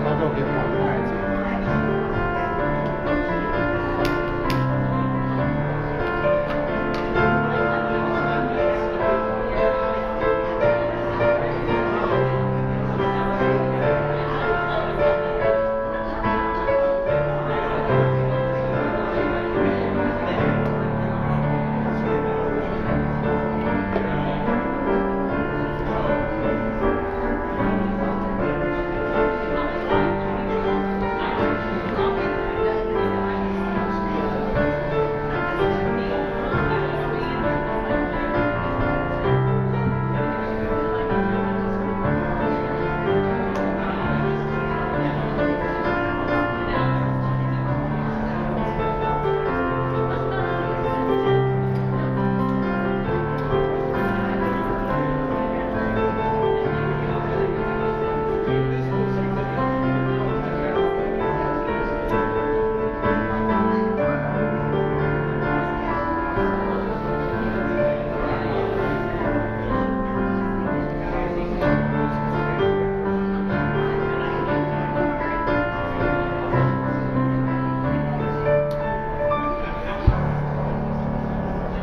I'll go get one.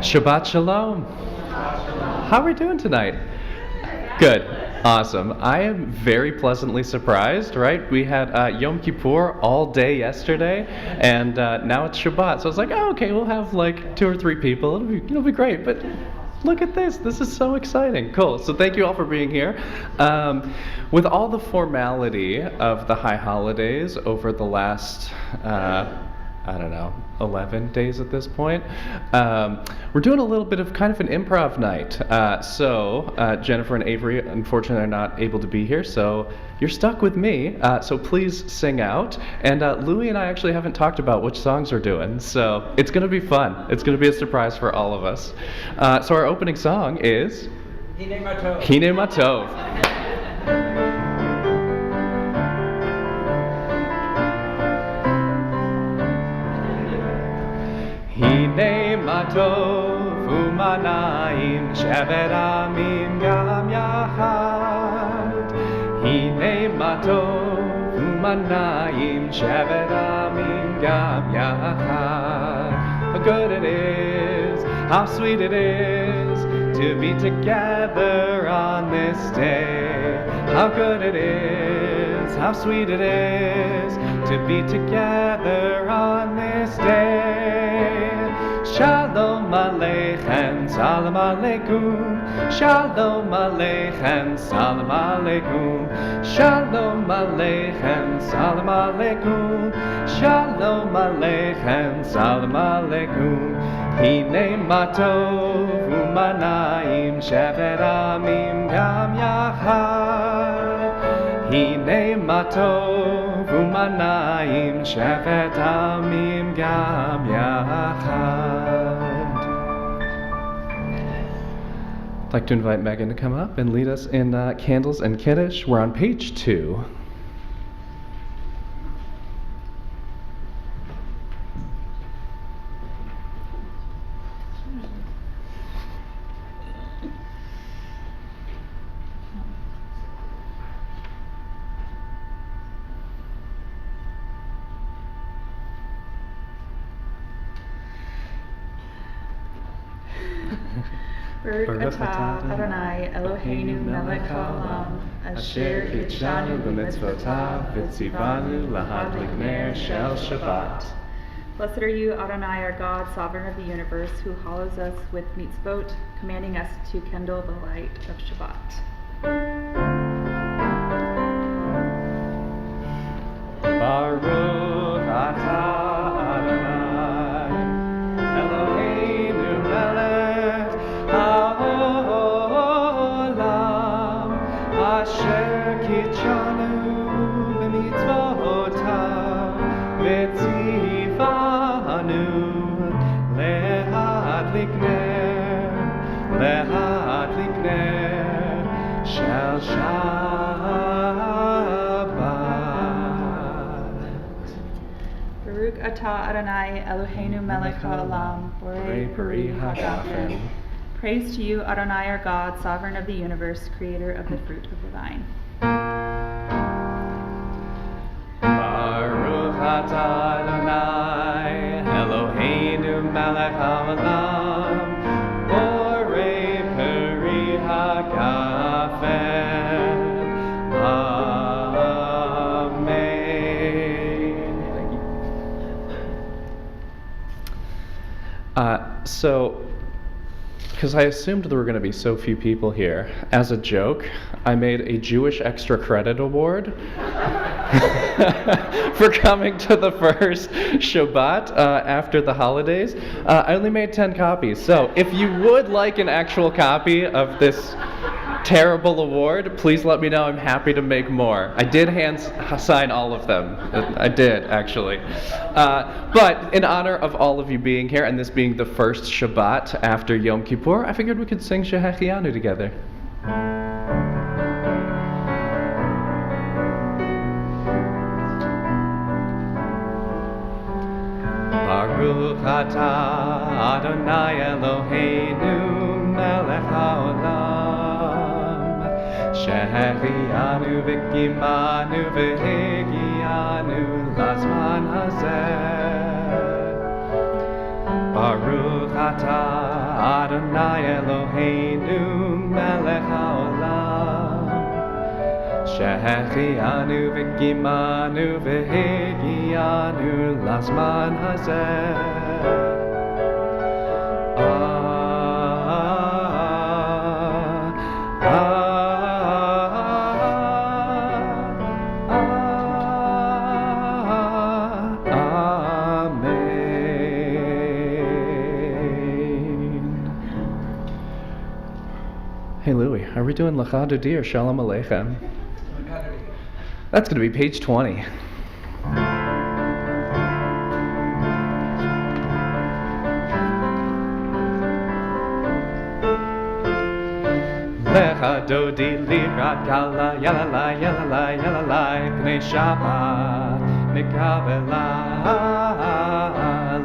Shabbat Shalom. How are we doing tonight? Good. Awesome. I am very pleasantly surprised, right? We had Yom Kippur all day yesterday, and now it's Shabbat. So I was like, oh, okay, we'll have like 2 or 3 people. It'll be great. But look at this. This is so exciting. Cool. So thank you all for being here. With all the formality of the high holidays over the last 11 days at this point. We're doing a little bit of kind of an improv night. So Jennifer and Avery, unfortunately, are not able to be here, so you're stuck with me. So please sing out. And Louie and I actually haven't talked about which songs we're doing, so it's going to be fun. It's going to be a surprise for all of us. So our opening song is Hine Matov. Hine Matov. Hine matov umanayim shevet amim gam yachad. Hine matov umanayim shevet amim gam yachad. How good it is, how sweet it is to be together on this day. How good it is, how sweet it is to be together on this day. Shalom Aleichem, Salam Aleikum. Shalom Aleichem, Salam Aleikum. Shalom Aleichem, Salam Aleikum. Shalom Aleichem, Salam Aleikum. Hine matov umanayim shevet amim gam yachad. Hine matov umanayim shevet amim gam yachad. I'd like to invite Megan to come up and lead us in Candles and Kiddush. We're on page 2. Baruch atah Adonai Eloheinu melech haolam asher kitshanu b'mitzvotav v'tzivanu lahadlik ner shel Shabbat. Blessed are you, Adonai, our God, sovereign of the universe, who hallows us with mitzvot, commanding us to kindle the light of Shabbat. Baruch atah Adonai Eloheinu melech haolam asher kitshanu b'mitzvotav v'tzivanu lehadlik ner shel Shabbat. Baruch atah Adonai Eloheinu melech haolam, borei peri hagafen. Praise to you, Adonai our God, sovereign of the universe, creator of the fruit of the vine. Baruch atah Adonai Eloheinu melech haolam, borei peri hagafen. Because I assumed there were going to be so few people here, as a joke, I made a Jewish extra credit award for coming to the first Shabbat after the holidays. I only made 10 copies, so if you would like an actual copy of this terrible award, please let me know. I'm happy to make more. I did hand sign all of them. I did, actually. But in honor of all of you being here, and this being the first Shabbat after Yom Kippur, I figured we could sing Shehechianu together. Baruch atah Adonai Eloheinu melech haolam, Shehechianu v'kimanu v'hegianu lazman hazeh. Baruch atah Adonai Eloheinu melech haolam, Shehechianu v'kimanu v'hegianu lazman hazeh. Hey Louie, are we doing Lecha Dodi or Shalom Aleichem? That's going to be page 20. Lecha Dodi Likrat Kala Yalalai Yalalai Yalalai Pnei Shabbat Mikabela.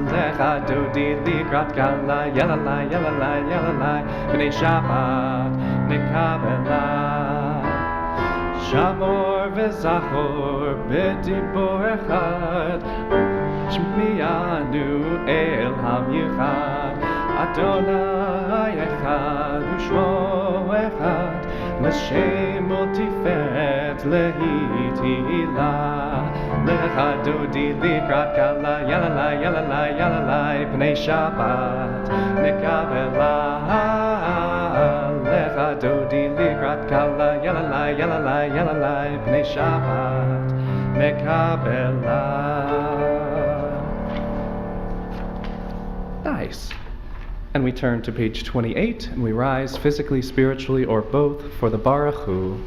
Lecha Dodi Likrat Kala Yalalai Yalalai Yalalai Pnei Shabbat Mikabela. Shamor v'zachor b'dibor echad, Shmianu el ham yichad, Adonai echad u'shmo echad, L'shem u'tiferet lehitila. Lecha Dodi Likrat Kala Yalalai Yalalai Yalalai Pnei Shabbat Mikabela. Lecha Dodi Likrat Kala Yalalai Yalalai Yalalai Pnei Shabbat Mikabela. Nice. And we turn to page 28 and we rise physically, spiritually, or both for the Baruch Hu.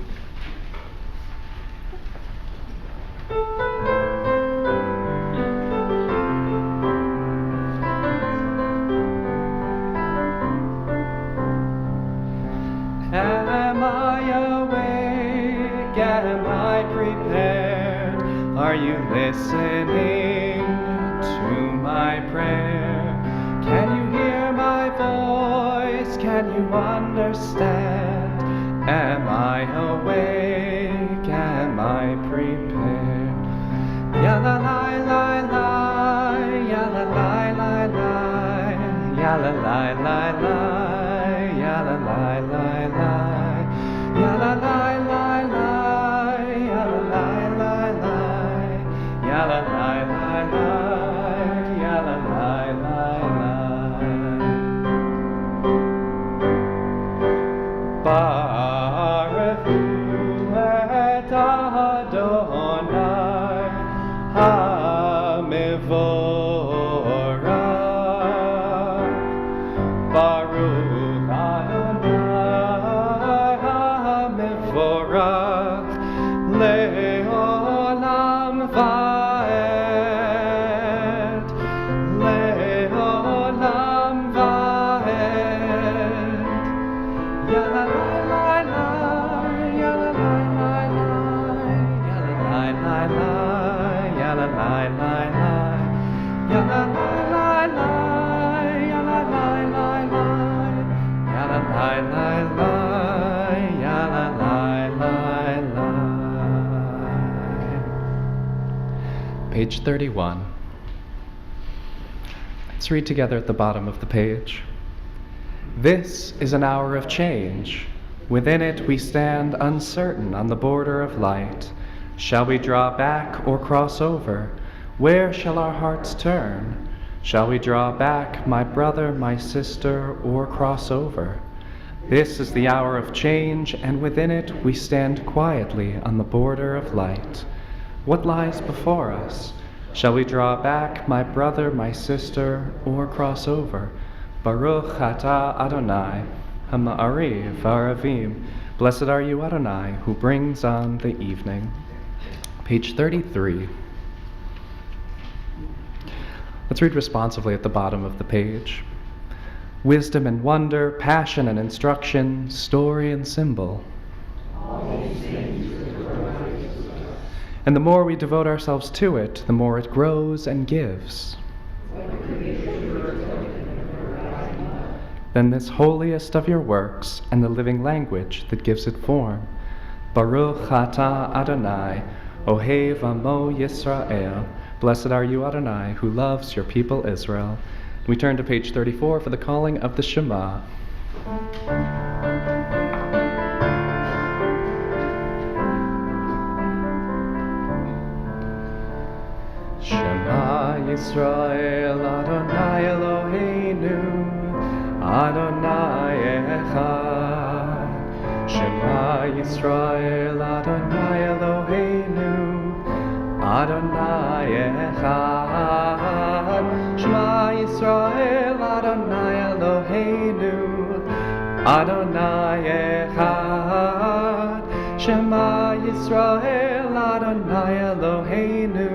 Am I awake? Am I prepared? Are you listening to my prayer? Can you hear my voice? Can you understand? Am I awake? Am I prepared? Yalla lai lai lai, yalla lai lai lai, yalla lai lai lai, yalla lai lai lai, yalla lai lai lai, yalla lai lai lai, yalla lai lai lai, yalla lai lai lai. Baruch Hu et Adonai HaMevorach. Baruch Adonai HaMevorach. page 31. Let's read together at the bottom of the page. This is an hour of change. Within it we stand uncertain on the border of light. Shall we draw back or cross over? Where shall our hearts turn? Shall we draw back, my brother, my sister, or cross over? This is the hour of change, and within it we stand quietly on the border of light. What lies before us? Shall we draw back, my brother, my sister, or cross over? Baruch atah Adonai, Hama'ariv Aravim. Blessed are you, Adonai, who brings on the evening. Page 33. Let's read responsively at the bottom of the page. Wisdom and wonder, passion and instruction, story and symbol. And the more we devote ourselves to it, the more it grows and gives. Then this holiest of your works and the living language that gives it form. Baruch atah Adonai, Ohev Amo Yisrael. Blessed are you, Adonai, who loves your people Israel. We turn to page 34 for the calling of the Shema. Shema Yisrael, Adonai Eloheinu, Adonai Echad. Shema Yisrael, Adonai Eloheinu, Adonai Echad. Shema Yisrael, Adonai Eloheinu, Adonai Echad. Shema Yisrael, Adonai Eloheinu,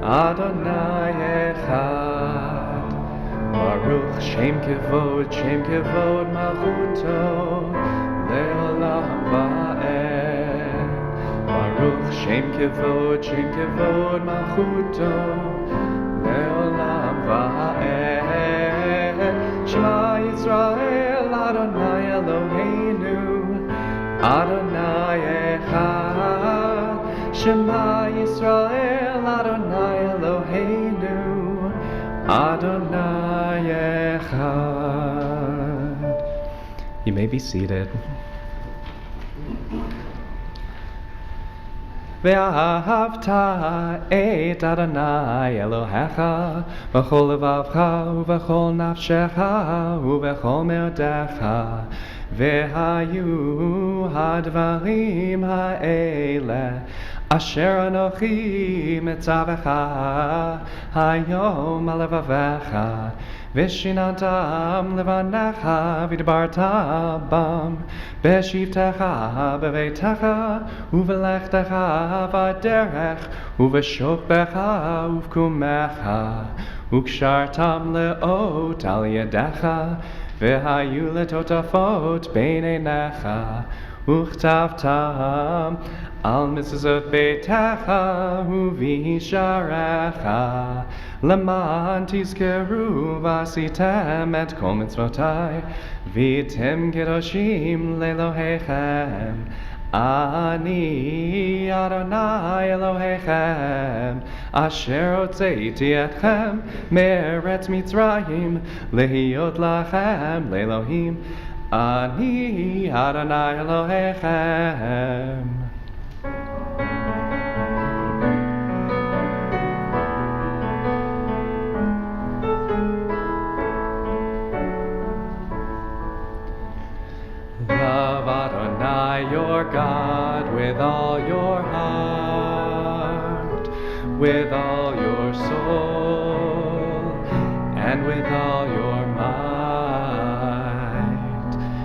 Adonai Echad. Baruch Shem Kevod Malchuto, Leolam Va'ed. Baruch Shem Kevod Malchuto, Leolam Va'ed. Shema Yisrael, Adonai Eloheinu, Adonai Echad. Shema Yisrael, Adonai Eloheinu, Adonai Echad. You may be seated. Ve'ahavta et Adonai Elohecha v'chol levavcha u'v'chol nafshecha u'v'chol me'odecha ve'hayu hadvarim ha'ele asher anochi mitzavecha hayom alevavecha v'shinatam levanecha v'dbarta bam b'shivtecha b'veitecha u'v'lechtecha v'derech u'v'shokbecha u'v'kumecha u'kshartam le'ot al yedecha v'hayu letotafot b'neinecha u'chtavtam al mizuzot beitecha u'visharecha leman tizkeru v'asitem et kol mitzvotai v'tem kedoshim le'Elohechem Ani Adonai Elohechem asher hotzeiti etchem me'eretz Mitzrayim lehiyot lachem le'Elohim Ani Adonai Elohechem. Love Adonai your God with all your heart, with all your soul, and with all your might.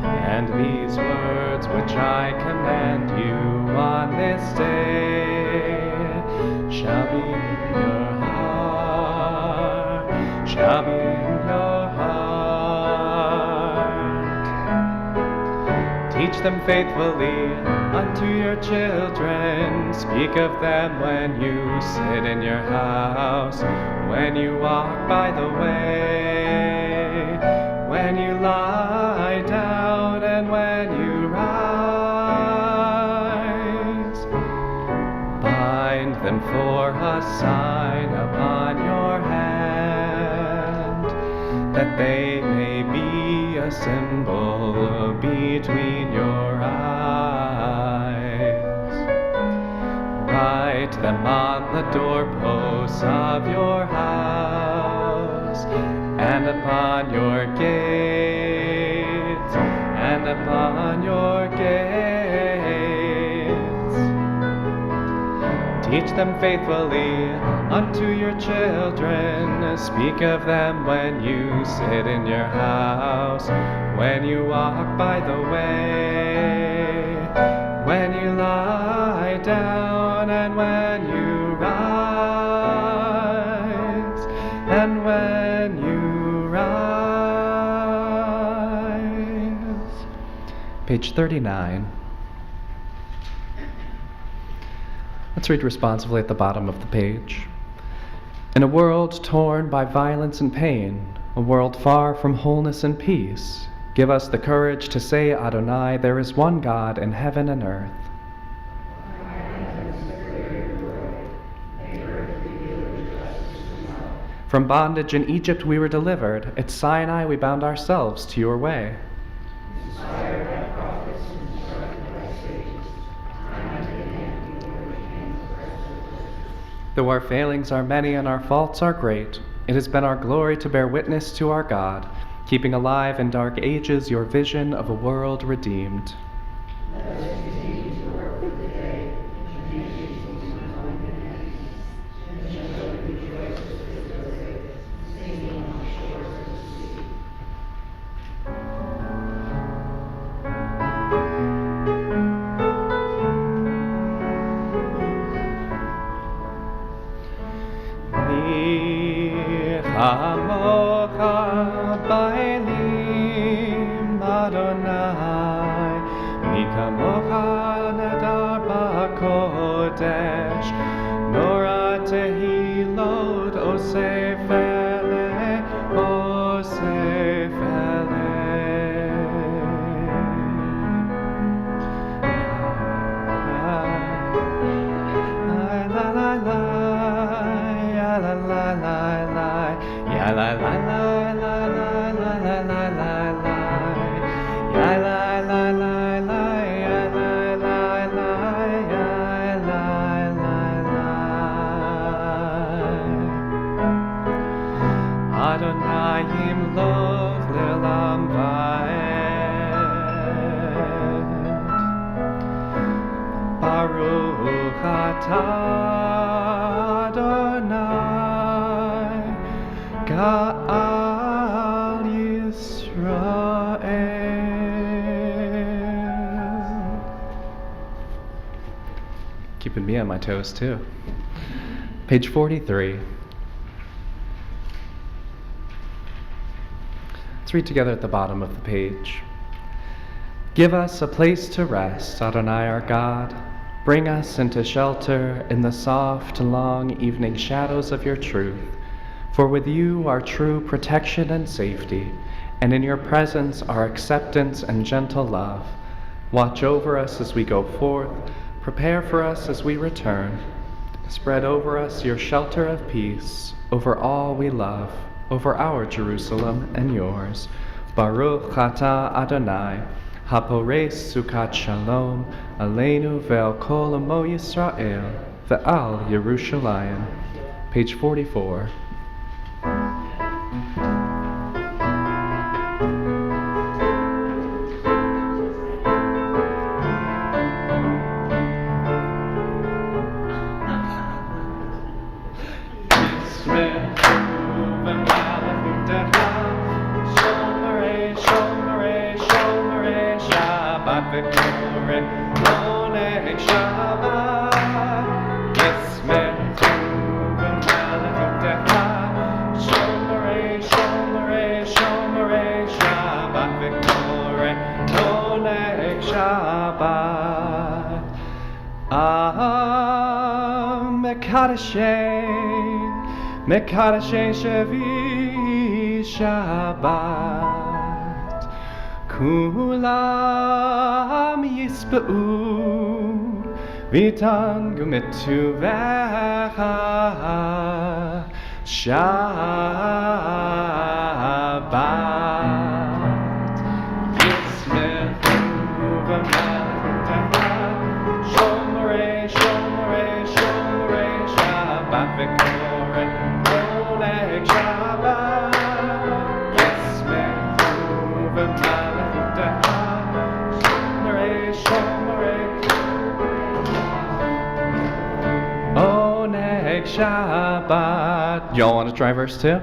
And these words which I command you on this day shall be in your heart, shall be in your heart. Teach them faithfully unto your children. Speak of them when you sit in your house, when you walk by the way, when you lie down, and when you rise. Bind them for a sign that they may be a symbol between your eyes. Write them on the doorposts of your house, and upon your gates, and upon your gates. Teach them faithfully unto your children. Speak of them when you sit in your house, when you walk by the way, when you lie down, and when you rise, and when you rise. Page 39. Let's read responsively at the bottom of the page. In a world torn by violence and pain, a world far from wholeness and peace, give us the courage to say, Adonai, there is one God in heaven and earth. From bondage in Egypt we were delivered. At Sinai we bound ourselves to your way. Though our failings are many and our faults are great, it has been our glory to bear witness to our God, keeping alive in dark ages your vision of a world redeemed. Let us continue to work with the day, and make Jesus known in enemies, and shall rejoice with his glory, singing on the shores of the sea. Amocha bailim Adonai, mi kamocha nadar ba'kodesh, nora tehilot osefele, osefele. La la la, la la la la. La la la la la la la la la la la. La la la la la la la la la la la. Adonai yimloch le'olam va'ed. Baruch atah Adonai Ka'al Yisrael. Keeping me on my toes too. Page 43. Let's read together at the bottom of the page. Give us a place to rest, Adonai our God. Bring us into shelter in the soft, long evening shadows of your truth. For with you are true protection and safety, and in your presence are acceptance and gentle love. Watch over us as we go forth, prepare for us as we return. Spread over us your shelter of peace, over all we love, over our Jerusalem and yours. Baruch atah Adonai, hapores sukat shalom, aleinu ve'al kol amo Yisrael, ve'al Yerushalayim. Page 44. Mekadeshe Shevi Shabbat, Kulam Yisba'u, Vitan Gumitu Vecha Shabbat. Shabbat. Yismechu v'malchutecha, Shomerei, Shomerei, Shomerei Shabbat v'korei Oneg Shabbat. Yismechu v'malchutecha, Shomerei, Shomerei Oneg Shabbat. Y'all want to try verse 2?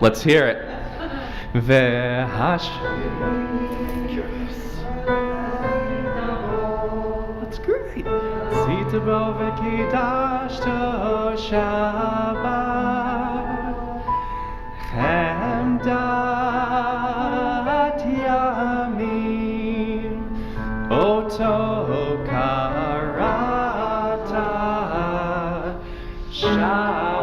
Let's hear it. Ve'hash. That's great. Zita bo v'kidashto Shabbat. Chemdat yamim. Oto karata. Shabbat.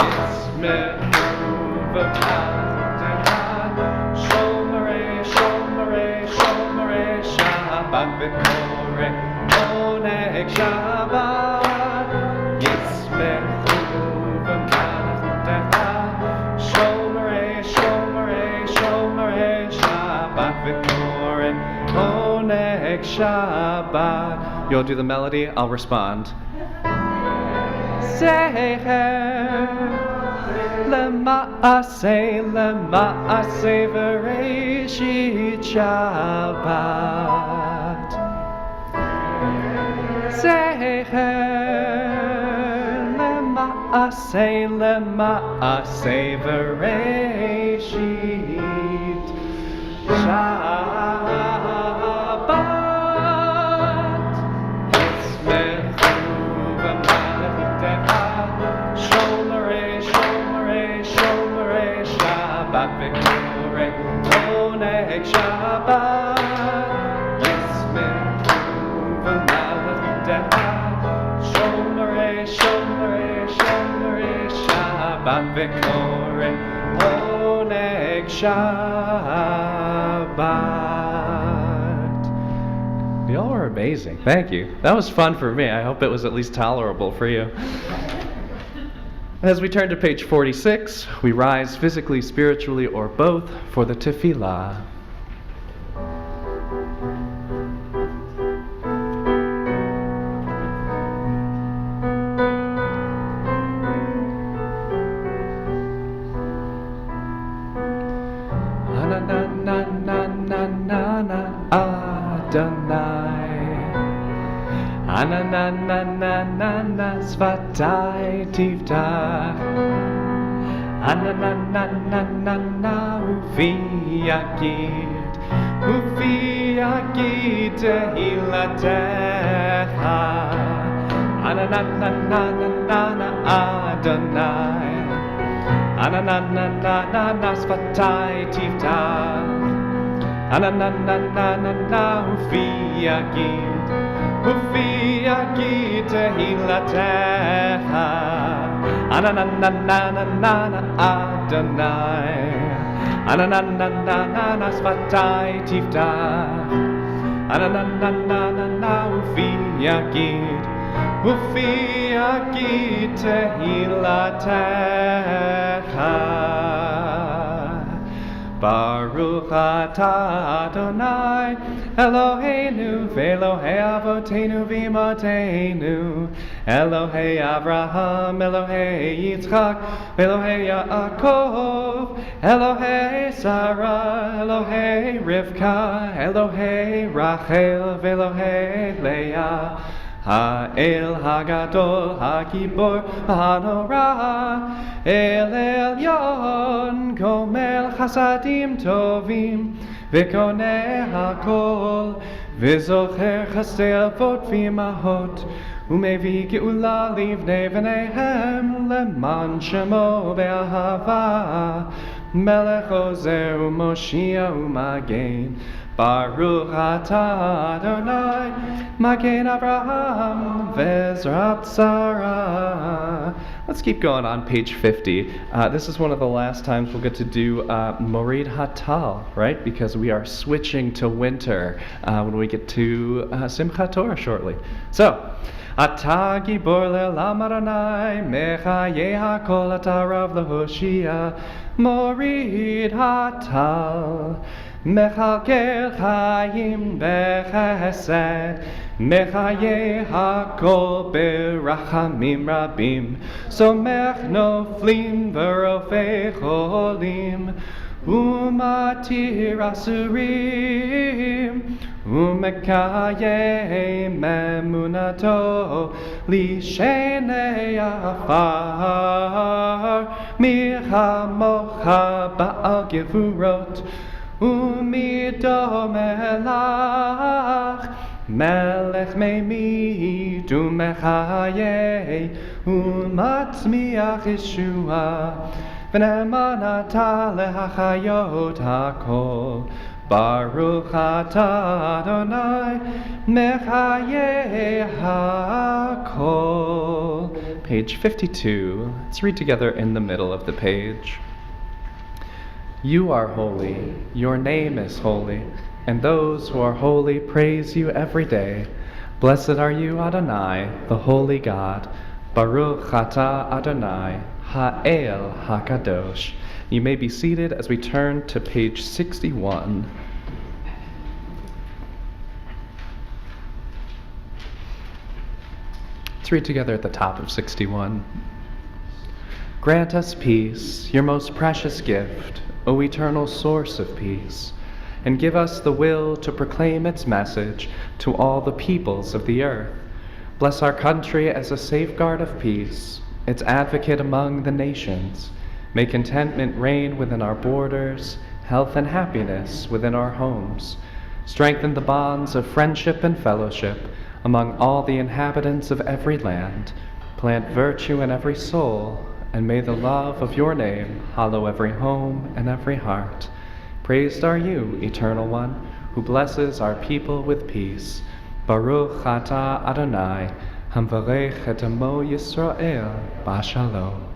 Yismechu v'malchutecha, Shomerei, Shomerei, Shomerei Shabbat v'korei Oneg Shabbat. Yismechu v'malchutecha, Shomerei, Shomerei, Shomerei Shabbat v'korei Oneg Shabbat. You'll do the melody, I'll respond. Secher lema'aseh v'reishit Shabbat. Secher lema'aseh v'reishit Shabbat. Yismechu v'malchutecha, Shomerei, Shomerei, Shomerei Shabbat v'korei Oneg Shabbat. Yismechu v'malchutecha, Shomerei, Shomerei, Shomerei Shabbat v'korei Oneg Shabbat. Y'all are amazing. Thank you. That was fun for me. I hope it was at least tolerable for you. As we turn to page 46, we rise physically, spiritually, or both for the tefillah. Ananananana svatai tiftach. Ananananana ufi yakid. Ufi yakid tehilatecha. Ananananana Adonai. Ananananana svatai tiftach. Ananananana ufi yakid. Ufi yakid tehilatecha. Ananananana Adonai. Ananananana svatai tiftach. Ananananana ufi yakid. Ufi yakid tehilatecha. Baruch atah Adonai Eloheinu ve'Elohei avotenu v'imotenu Elohei Avraham, Elohei Yitzchak, Elohei Yaakov, Elohei Sarah, Elohei Rivka, Elohei Rachel, ve'Elohei Leah. Ha'el Hagadol, Ha'gibor, Ha'norah, El Elyon, Gomel Chasadim Tovim, V'koneh Hakol, V'zocher Chasdei Avot V'imahot, U'mevi Geula Livnei V'neihem, Leman Shemo Be'ahava, Melech Ozer U'Moshia U'Magen, Baruch atah Adonai, Magen Avraham, Vezrat Sarah. Let's keep going on page 50. This is one of the last times we'll get to do Morid Hatal, right? Because we are switching to winter when we get to Simchat Torah shortly. So, אתה גיבור לעולם אדוני, מחיי הכל אתה רב להושיע, מוריד הטל, מכלכל חיים בחסד, מחיי הכל ברחמים רבים, סומך נופלים ורופא חולים, ומתיר אסורים, ומקיים אמונתו לשני עפר, מי כמוך בעל גבורות, ומי דומה לך, מלך ממית ומחיה, ומצמיח ישועה, ונאמנת להחיות הכל. Baruch atah Adonai mechayeh hakol. Page 52. Let's read together in the middle of the page. You are holy, your name is holy, and those who are holy praise you every day. Blessed are you, Adonai, the holy God. Baruch atah Adonai, ha'el hakadosh. You may be seated as we turn to page 61. Let's read together at the top of 61. Grant us peace, your most precious gift, O eternal source of peace, and give us the will to proclaim its message to all the peoples of the earth. Bless our country as a safeguard of peace, its advocate among the nations. May contentment reign within our borders, health and happiness within our homes. Strengthen the bonds of friendship and fellowship among all the inhabitants of every land. Plant virtue in every soul, and may the love of your name hallow every home and every heart. Praised are you, Eternal One, who blesses our people with peace. Baruch atah Adonai, hamvarech et amo Yisrael b'shalom.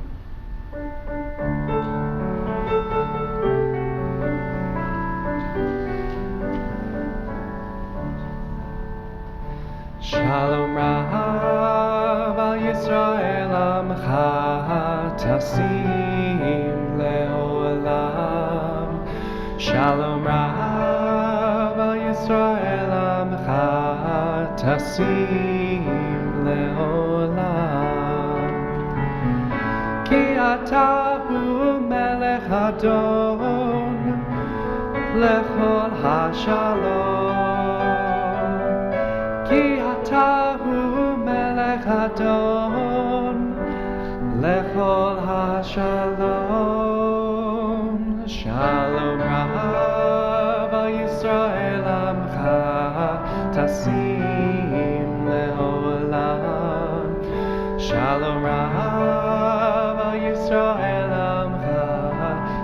Shalom Rav al Yisrael Amcha Tasim Leolam. Shalom Rav al Yisrael Amcha Tasim Leolam. Ki ata hu melech Adon lechol hashalom. Ki Tahu melech Adon lechol hashalom. Shalom Rav al Yisrael Amcha Tasim leolam. Shalom Rav al Yisrael Amcha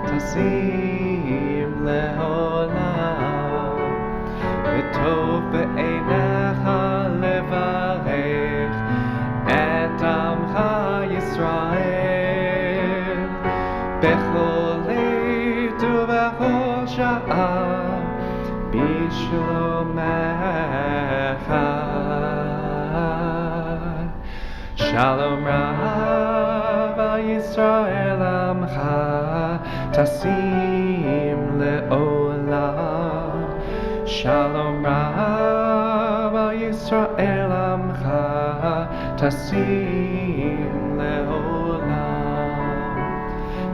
Tasim leolam. V'tov be'einecha levarech et amcha Yisrael bechol עת ובכל שעה בשלומך. Shalom Rav al Yisrael Amcha Tasim leolam. Shalom Rav al Yisrael Amcha Tasim leolam.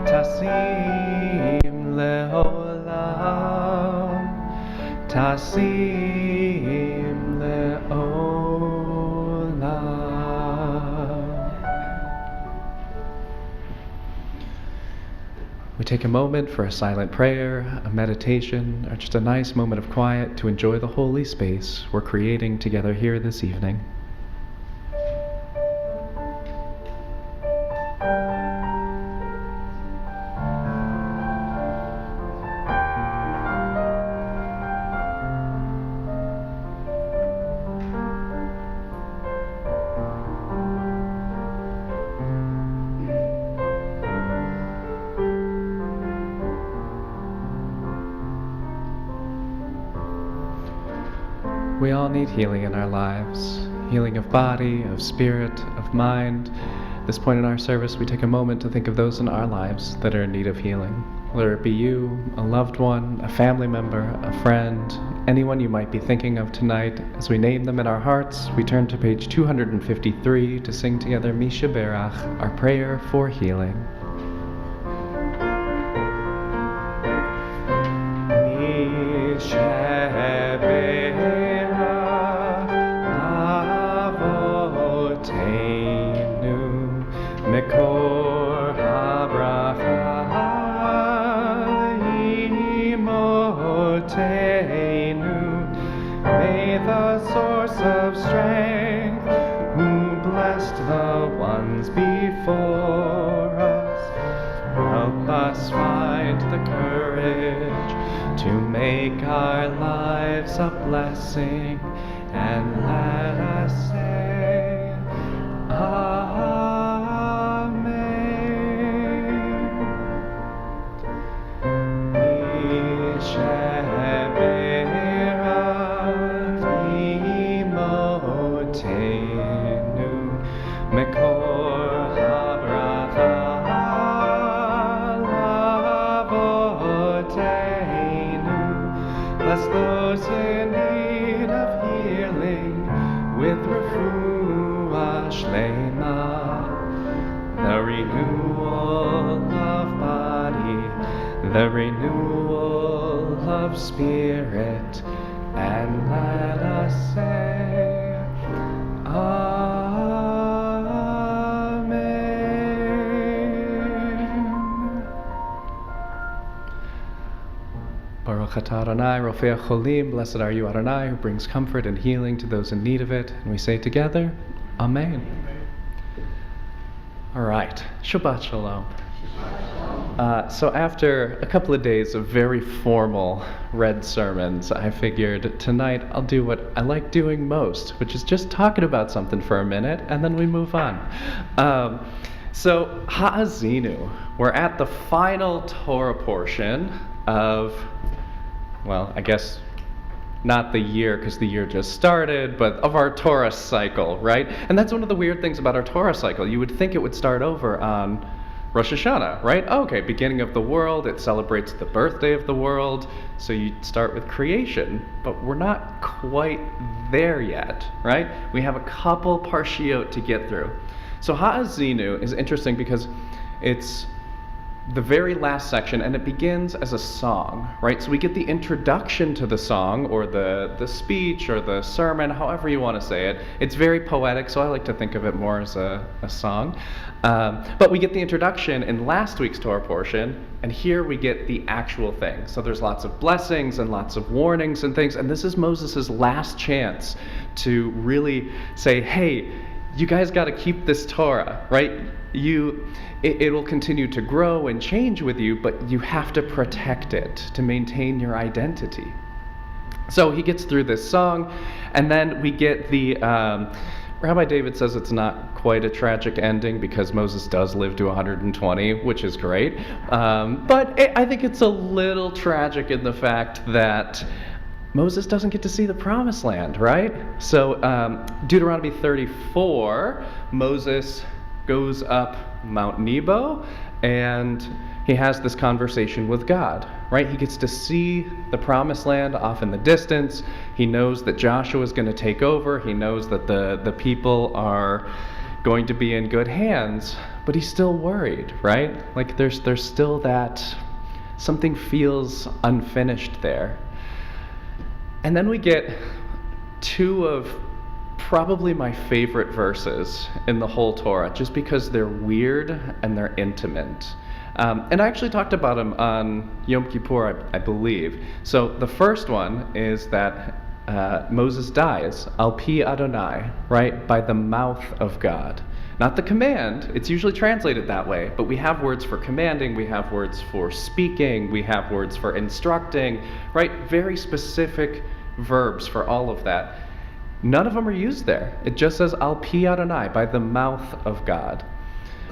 Tasim leolam. Tasim leolam. We take a moment for a silent prayer, a meditation, or just a nice moment of quiet to enjoy the holy space we're creating together here this evening. We all need healing in our lives. healing of body, of spirit, of mind. At this point in our service, we take a moment to think of those in our lives that are in need of healing. Whether it be you, a loved one, a family member, a friend, anyone you might be thinking of tonight. As we name them in our hearts, we turn to page 253 to sing together Misha Berach, our prayer for healing. Misha Mekor habracha imotenu, may the source of strength, who blessed the ones before us, help us find the courage to make our lives a blessing, and let us say, bless those in need of healing with refuah shlema, the renewal of body, the renewal of spirit, and let us say, Baruch atah Adonai, Rofei HaCholim, blessed are you, Adonai, who brings comfort and healing to those in need of it. And we say together, Amen. All right, Shabbat Shalom. So after a couple of days of very formal read sermons, I figured tonight I'll do what I like doing most, which is just talking about something for a minute, and then we move on. So Ha'azinu, we're at the final Torah portion of, well, I guess not the year because the year just started, but of our Torah cycle, right? And that's one of the weird things about our Torah cycle. You would think it would start over on Rosh Hashanah, right? Okay, beginning of the world, it celebrates the birthday of the world, so you start with creation, but we're not quite there yet, right? We have a couple parshiot to get through. So Ha'azinu is interesting because it's the very last section, and it begins as a song, right? So we get the introduction to the song, or the speech, or the sermon, however you want to say it. It's very poetic, so I like to think of it more as a song. But we get the introduction in last week's Torah portion, and here we get the actual thing. So there's lots of blessings and lots of warnings and things, and this is Moses' last chance to really say, hey, you guys got to keep this Torah, right? It will continue to grow and change with you, but you have to protect it to maintain your identity. So he gets through this song, and then we get the, Rabbi David says it's not quite a tragic ending because Moses does live to 120, which is great. But I think it's a little tragic in the fact that Moses doesn't get to see the promised land, right? So Deuteronomy 34, Moses goes up Mount Nebo, and he has this conversation with God, right? He gets to see the promised land off in the distance. He knows that Joshua is going to take over. He knows that the people are going to be in good hands, but he's still worried, right? Like there's still that, something feels unfinished there. And then we get two of probably my favorite verses in the whole Torah, just because they're weird and they're intimate. And I actually talked about them on Yom Kippur, I believe. So the first one is that Moses dies, al pi Adonai, right, by the mouth of God. Not the command, it's usually translated that way, but we have words for commanding, we have words for speaking, we have words for instructing, right? Very specific verbs for all of that. None of them are used there. It just says al pi Adonai, by the mouth of God,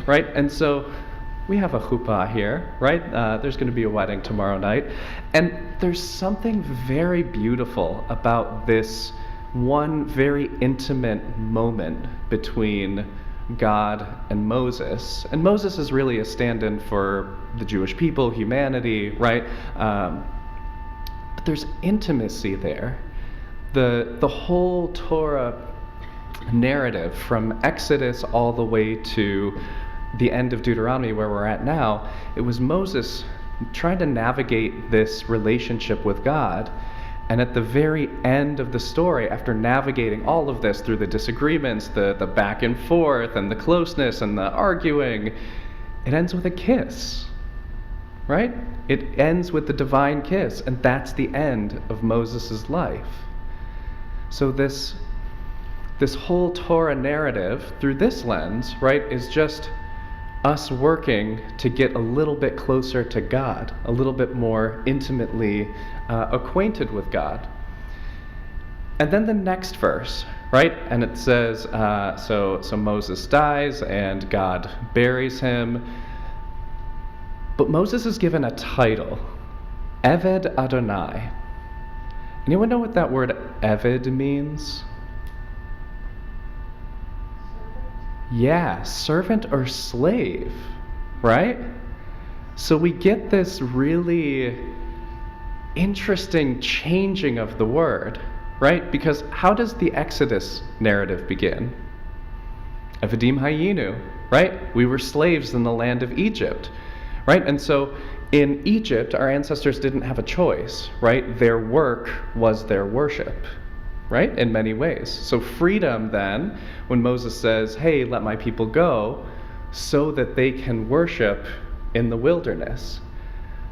right? And so we have a chuppah here, right? There's going to be a wedding tomorrow night, and there's something very beautiful about this one very intimate moment between God and Moses. And Moses is really a stand-in for the Jewish people, humanity, right? But there's intimacy there. The whole Torah narrative from Exodus all the way to the end of Deuteronomy, where we're at now, it was Moses trying to navigate this relationship with God. And at the very end of the story, after navigating all of this through the disagreements, the back and forth, and the closeness, and the arguing, it ends with a kiss, right? It ends with the divine kiss, and that's the end of Moses' life. So this whole Torah narrative, through this lens, right, is just us working to get a little bit closer to God, a little bit more intimately acquainted with God. And then the next verse, right? And it says, so Moses dies and God buries him. But Moses is given a title, Eved Adonai. Anyone know what that word Eved means? Yeah, servant or slave, right? So we get this really interesting changing of the word, right? Because how does the Exodus narrative begin? Evadim Hayinu, right? We were slaves in the land of Egypt, right? And so in Egypt, our ancestors didn't have a choice, right? Their work was their worship, right? In many ways. So freedom then, when Moses says, hey, let my people go, so that they can worship in the wilderness.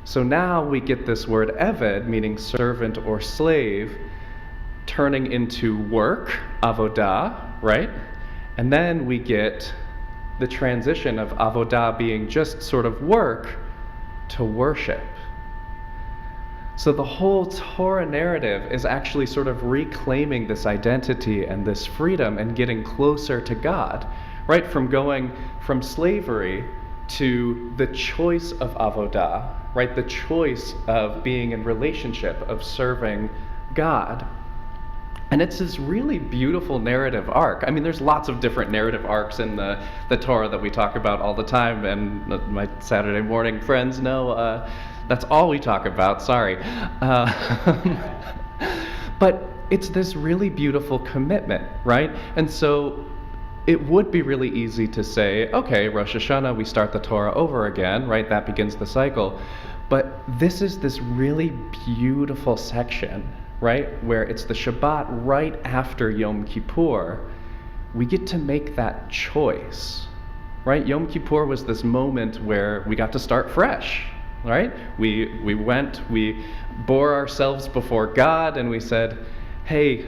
So now we get this word eved, meaning servant or slave, turning into work, avodah, right? And then we get the transition of avodah being just sort of work to worship. So the whole Torah narrative is actually sort of reclaiming this identity and this freedom and getting closer to God, right? From going from slavery to the choice of avodah, right? The choice of being in relationship, of serving God. And it's this really beautiful narrative arc. I mean, there's lots of different narrative arcs in the Torah that we talk about all the time, and my Saturday morning friends know that's all we talk about, sorry. But it's this really beautiful commitment, right? And so it would be really easy to say, okay, Rosh Hashanah, we start the Torah over again, right? That begins the cycle. But this is this really beautiful section, right? Where it's the Shabbat right after Yom Kippur. We get to make that choice, right? Yom Kippur was this moment where we got to start fresh, right? We bore ourselves before God and we said, hey,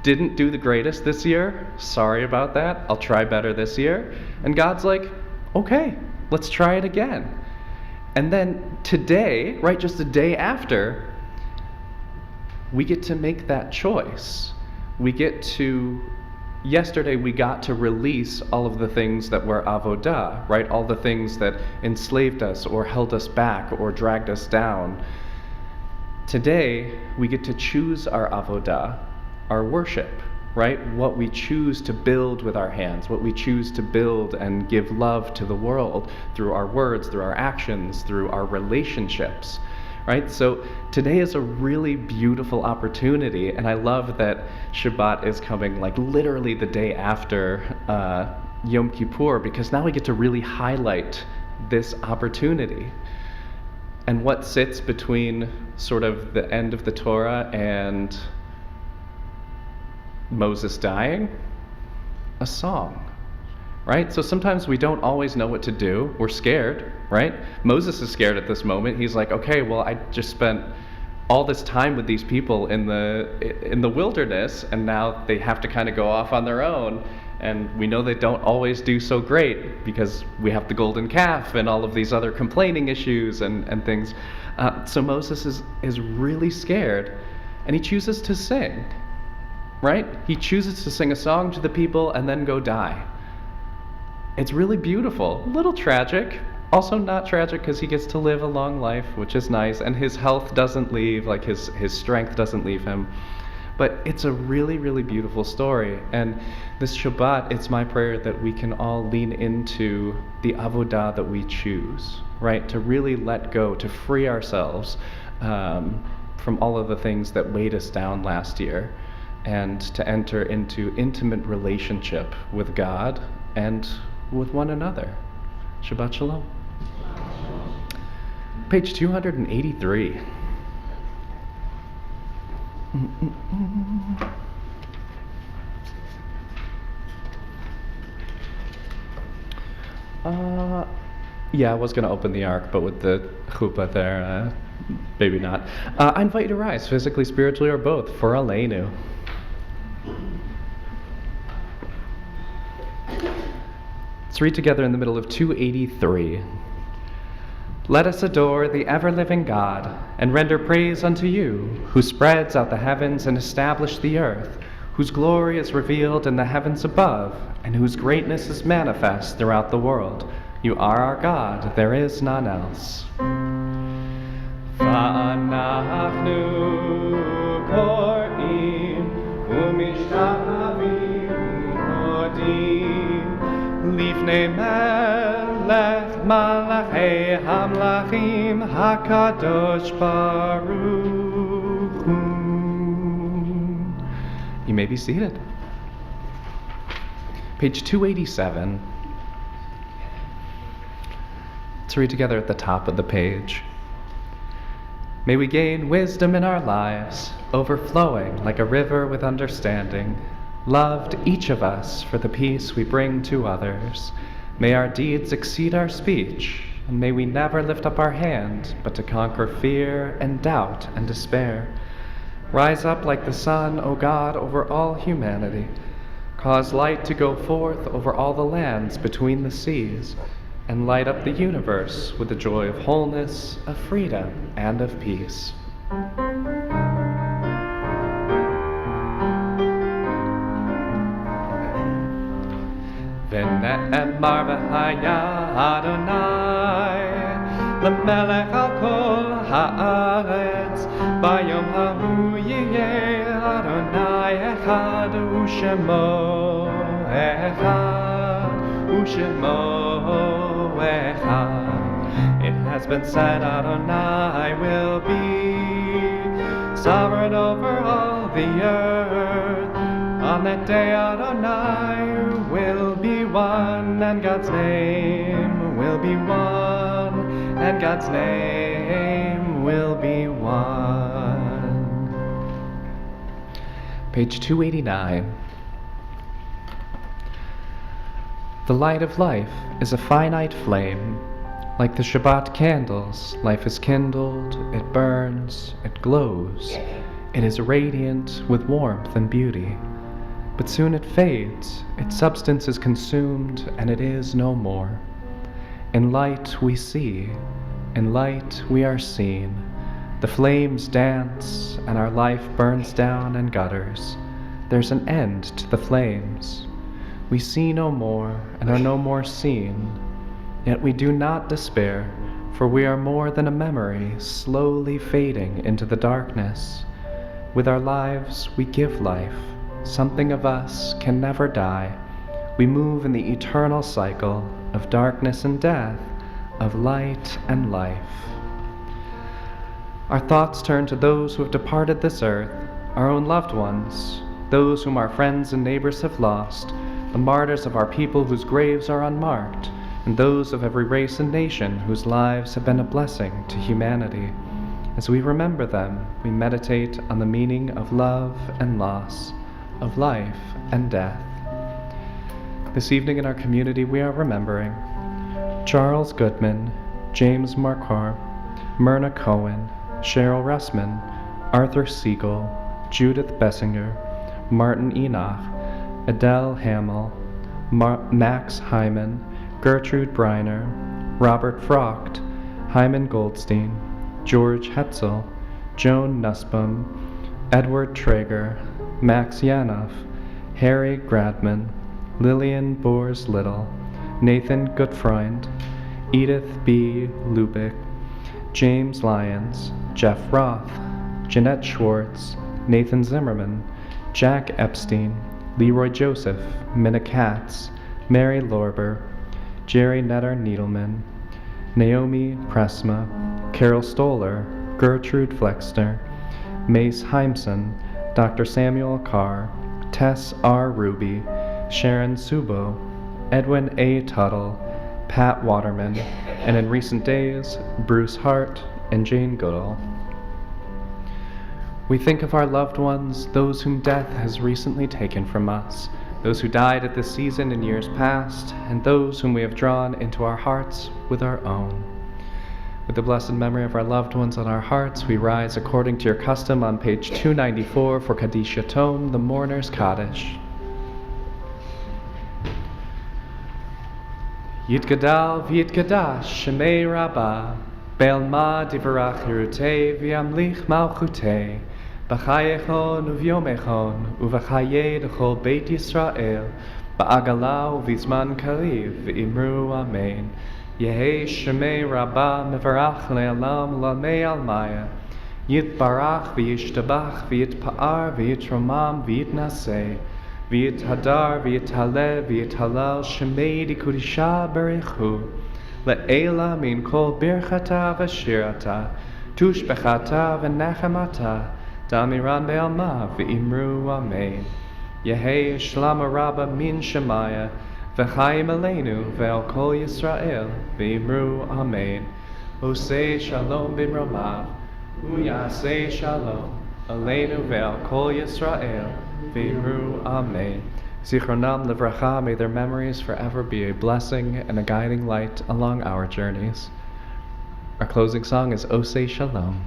didn't do the greatest this year. Sorry about that. I'll try better this year. And God's like, okay, let's try it again. And then today, right, just the day after, we get to make that choice. Yesterday we got to release all of the things that were avodah, right? All the things that enslaved us or held us back or dragged us down. Today we get to choose our avodah, our worship, right? What we choose to build with our hands, what we choose to build and give love to the world through our words, through our actions, through our relationships. Right? So today is a really beautiful opportunity, and I love that Shabbat is coming like literally the day after Yom Kippur, because now we get to really highlight this opportunity. And what sits between sort of the end of the Torah and Moses dying? A song. Right? So sometimes we don't always know what to do. We're scared, right? Moses is scared at this moment. He's like, okay, well, I just spent all this time with these people in the wilderness, and now they have to kind of go off on their own. And we know they don't always do so great because we have the golden calf and all of these other complaining issues and things. So Moses is really scared, and he chooses to sing, right? He chooses to sing a song to the people and then go die. It's really beautiful. A little tragic. Also not tragic because he gets to live a long life, which is nice, and his health doesn't leave, like his strength doesn't leave him. But it's a really, really beautiful story. And this Shabbat, it's my prayer that we can all lean into the avodah that we choose, right? To really let go, to free ourselves from all of the things that weighed us down last year, and to enter into intimate relationship with God and with one another. Shabbat Shalom. Page 283. Yeah, I was going to open the ark, but with the chuppah there, maybe not. I invite you to rise, physically, spiritually, or both, for Aleinu. Let's read together in the middle of 283. Let us adore the ever-living God and render praise unto you, who spreads out the heavens and established the earth, whose glory is revealed in the heavens above, and whose greatness is manifest throughout the world. You are our God, there is none else. Va'anachnu kor'im u'mishtabim modim lifnei melech malachei hamlachim hakadosh baruch hu. You may be seated. Page 287. Let's read together at the top of the page. May we gain wisdom in our lives, overflowing like a river with understanding, loved each of us for the peace we bring to others. May our deeds exceed our speech, and may we never lift up our hand but to conquer fear and doubt and despair. Rise up like the sun, O God, over all humanity. Cause light to go forth over all the lands between the seas, and light up the universe with the joy of wholeness, of freedom, and of peace. V'ne'emar v'haya Adonai l'melech al kol ha'aretz bayom ha'hu yeh Adonai echad u'shemo echad u'shemo echad. It has been said Adonai will be sovereign over all the earth. On that day Adonai will be one, and God's name will be one, and God's name will be one. Page 289. The light of life is a finite flame. Like the Shabbat candles, life is kindled, it burns, it glows. It is radiant with warmth and beauty. But soon it fades, its substance is consumed, and it is no more. In light we see, in light we are seen. The flames dance, and our life burns down and gutters. There's an end to the flames. We see no more, and are no more seen. Yet we do not despair, for we are more than a memory slowly fading into the darkness. With our lives we give life. Something of us can never die. We move in the eternal cycle of darkness and death, of light and life. Our thoughts turn to those who have departed this earth, our own loved ones, those whom our friends and neighbors have lost, the martyrs of our people whose graves are unmarked, and those of every race and nation whose lives have been a blessing to humanity. As we remember them, we meditate on the meaning of love and loss, of life and death. This evening in our community we are remembering Charles Goodman, James Marquardt, Myrna Cohen, Cheryl Russman, Arthur Siegel, Judith Bessinger, Martin Enoch, Adele Hamill, Max Hyman, Gertrude Briner, Robert Frocht, Hyman Goldstein, George Hetzel, Joan Nussbaum, Edward Traeger, Max Yanoff, Harry Gradman, Lillian Bors Little, Nathan Gutfreund, Edith B. Lubick, James Lyons, Jeff Roth, Jeanette Schwartz, Nathan Zimmerman, Jack Epstein, Leroy Joseph, Minna Katz, Mary Lorber, Jerry Netter Needleman, Naomi Pressma, Carol Stoller, Gertrude Flexner, Mace Heimson, Dr. Samuel Carr, Tess R. Ruby, Sharon Subo, Edwin A. Tuttle, Pat Waterman, and in recent days, Bruce Hart and Jane Goodall. We think of our loved ones, those whom death has recently taken from us, those who died at this season in years past, and those whom we have drawn into our hearts with our own. With the blessed memory of our loved ones on our hearts, we rise according to your custom on page 294 for Kaddish Yatom, the Mourner's Kaddish. Yitgadal v'yitgadash Shemei Rabbah, Be'alma divarach hirutei v'yamlich malchutei, B'chayechon uvyomechon, u'v'chaye d'chol Beit Yisrael, Ba'agala u'vizman kariv, v'imru amen. Yehi Shemei Rabbah mevarach le'alam l'almei almaya, Yitbarach v'yishtabach v'yitpa'ar v'yitromam v'yitnaseh, V'yithadar v'yithale v'yithalal Shemei d'kudisha berechu, Le'ela min kol birchata v'shirata, Tushbechata v'nechamata, Damiran be'alma v'imru amen. Yehi Shlama Rabba min Shemaya, V'chaim aleinu ve'al kol Yisrael v'imru amen. Osei shalom b'mromav, Uyasei shalom aleinu ve'al kol Yisrael v'imru amen. Zichronam livracha, may their memories forever be a blessing and a guiding light along our journeys. Our closing song is Osei Shalom.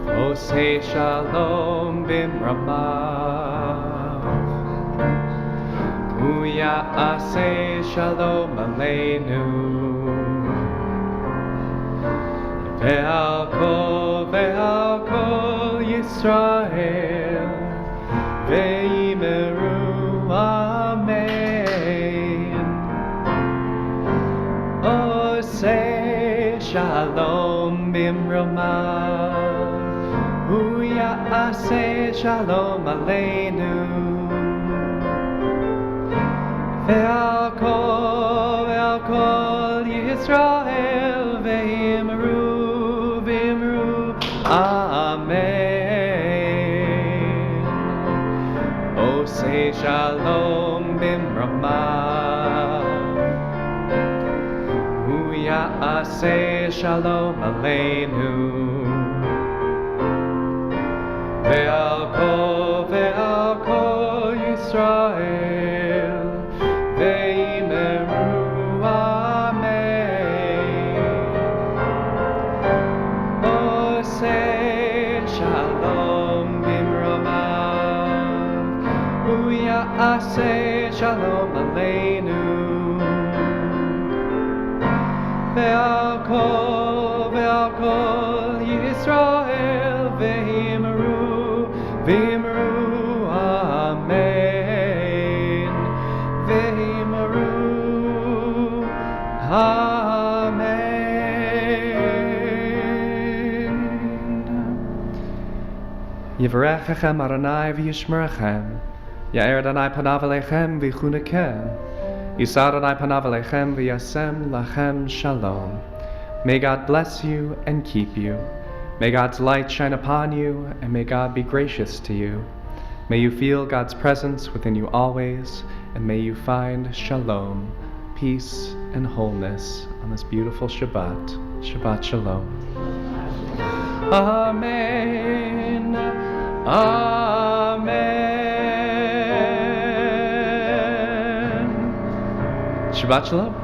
Osei Shalom b'mramav, Uyasei Shalom aleinu, ve'al kol Yisrael, ve'imeru amen. Osei Shalom b'mramav, Uyasei Shalom aleinu, ve'al kol Yisrael, ve'imru amen. Osei Shalom b'mramav, Uyasei Shalom aleinu, ve'al kol Yisrael, ve'imeru amen. Osei Shalom b'mramav, Uyasei Shalom aleinu, ve'al kol Yisrael, ve'imeru amen, ve'imeru amen. Yivarechechem Adonai v'yishmerechem, Ya'er Adonai panav alechem v'chunekem, Yisa Adonai panav alechem v'yasem lachem shalom. May God bless you and keep you. May God's light shine upon you, and may God be gracious to you. May you feel God's presence within you always, and may you find shalom, peace, and wholeness on this beautiful Shabbat. Shabbat shalom. Amen. Amen. Shabbat shalom.